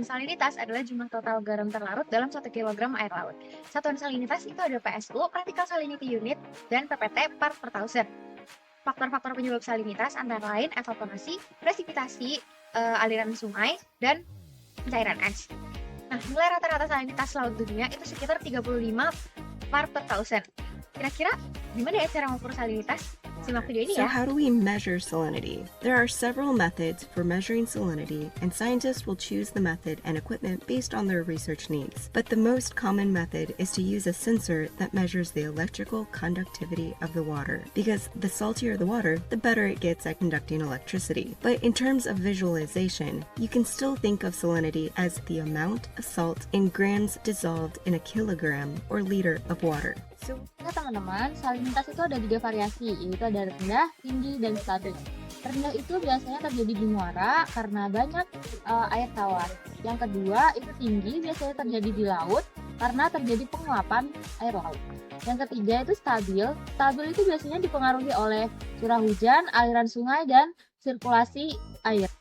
satuan salinitas adalah jumlah total garam terlarut dalam 1 kilogram air laut. Satuan salinitas itu ada PSU, Particle Salinity Unit, dan PPT, part per thousand. Faktor-faktor penyebab salinitas antara lain evaporasi, presipitasi, aliran sungai, dan cairan es. Nah, nilai rata-rata salinitas laut dunia itu sekitar 35 part per thousand. Kira-kira gimana ya cara mengukur salinitas? Simak video ini So ya. how do we measure salinity? There are several methods for measuring salinity, and scientists will choose the method and equipment based on their research needs. But the most common method is to use a sensor that measures the electrical conductivity of the water, because the saltier the water, the better it gets at conducting electricity. But in terms of visualization, you can still think of salinity as the amount of salt in grams dissolved in a kilogram or liter of water. Nah teman-teman, salinitas itu ada 3 variasi, yaitu ada rendah, tinggi, dan stabil. Rendah itu biasanya terjadi di muara karena banyak air tawar. Yang kedua itu tinggi, biasanya terjadi di laut karena terjadi penguapan air laut. Yang ketiga itu stabil. Stabil itu biasanya dipengaruhi oleh curah hujan, aliran sungai, dan sirkulasi air.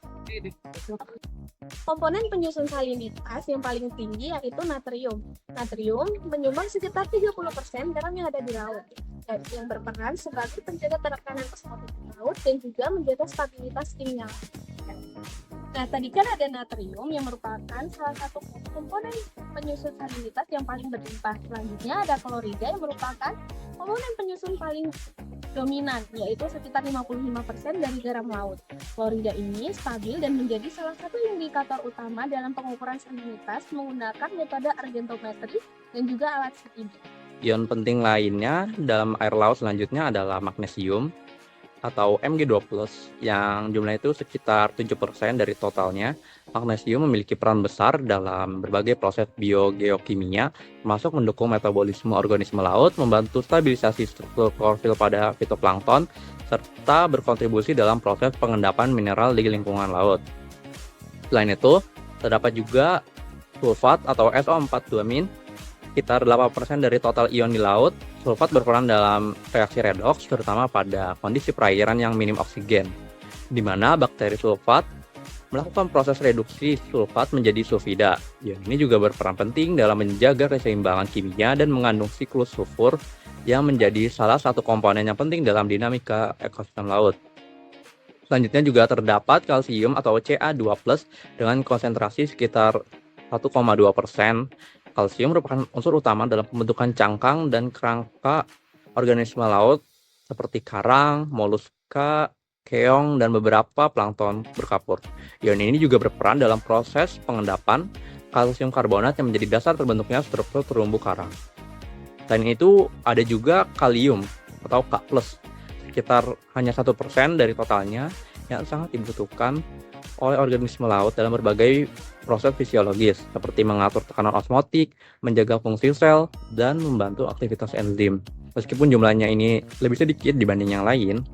Komponen penyusun salinitas yang paling tinggi yaitu natrium. Natrium menyumbang sekitar 30% garam yang ada di laut, yang berperan sebagai penjaga tekanan osmotik di laut dan juga menjaga stabilitas kimia. Nah, tadi kan ada natrium yang merupakan salah satu komponen penyusun salinitas yang paling berlimpah. Selanjutnya ada klorida yang merupakan komponen penyusun paling dominan, yaitu sekitar 55% dari garam laut. Klorida ini stabil dan menjadi salah satu indikator utama dalam pengukuran salinitas menggunakan metode argentometri dan juga alat studi. Ion penting lainnya dalam air laut selanjutnya adalah magnesium atau Mg2+, yang jumlahnya itu sekitar 7% dari totalnya. Magnesium memiliki peran besar dalam berbagai proses biogeokimia, termasuk mendukung metabolisme organisme laut, membantu stabilisasi struktur klorofil pada fitoplankton, serta berkontribusi dalam proses pengendapan mineral di lingkungan laut. Selain itu, terdapat juga sulfat atau SO4-duamin, sekitar 8% dari total ion di laut. Sulfat berperan dalam reaksi redoks, terutama pada kondisi perairan yang minim oksigen, di mana bakteri sulfat melakukan proses reduksi sulfat menjadi sulfida. Ion ini juga berperan penting dalam menjaga keseimbangan kimia dan mengandung siklus sulfur yang menjadi salah satu komponen yang penting dalam dinamika ekosistem laut. Selanjutnya juga terdapat kalsium atau Ca2+ dengan konsentrasi sekitar 1,2%. Kalsium merupakan unsur utama dalam pembentukan cangkang dan kerangka organisme laut seperti karang, moluska, keong, dan beberapa plankton berkapur. Ion ini juga berperan dalam proses pengendapan kalsium karbonat yang menjadi dasar terbentuknya struktur terumbu karang. Selain itu, ada juga kalium atau K+, sekitar hanya 1% dari totalnya, yang sangat dibutuhkan oleh organisme laut dalam berbagai proses fisiologis, seperti mengatur tekanan osmotik, menjaga fungsi sel, dan membantu aktivitas enzim. Meskipun jumlahnya ini lebih sedikit dibanding yang lain,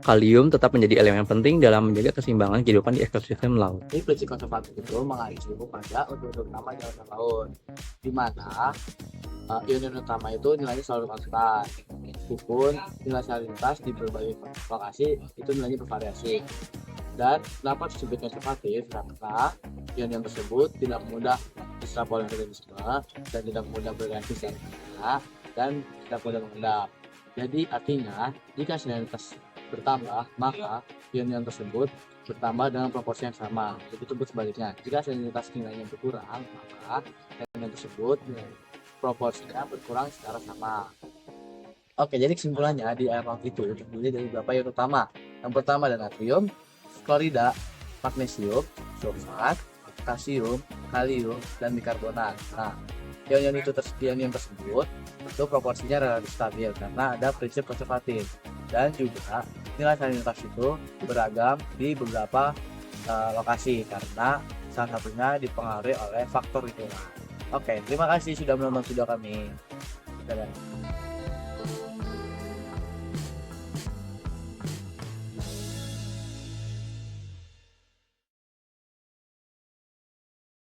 kalium tetap menjadi elemen penting dalam menjaga keseimbangan kehidupan di ekosistem laut. Ini prinsip konservatif itu mengacu pada unsur utama di dasar laut, di mana ion utama itu nilainya selalu konstan, meskipun nilai salinitas di berbagai lokasi itu nilainya bervariasi. Dan dapat disebut konservatif karena ion tersebut tidak mudah diserap oleh organisme dan tidak mudah bereaksi secara kimia dan tidak mudah mengendap. Jadi artinya jika salinitas bertambah, maka ion tersebut bertambah dengan proporsi yang sama. Itu disebut sebaliknya. Jika salinitas nilainya berkurang, maka ion tersebut proporsinya berkurang secara sama. Oke, jadi kesimpulannya di air laut itu terdiri dari beberapa ion utama. Yang pertama ada natrium, klorida, magnesium, sulfat, kalsium, kalium, dan bikarbonat. Nah, ion tersebut itu proporsinya relatif stabil karena ada prinsip konservatif, dan juga nilai salinitas itu beragam di beberapa lokasi karena salah satunya dipengaruhi oleh faktor lingkungan. Oke, terima kasih sudah menonton video kami. Dadah.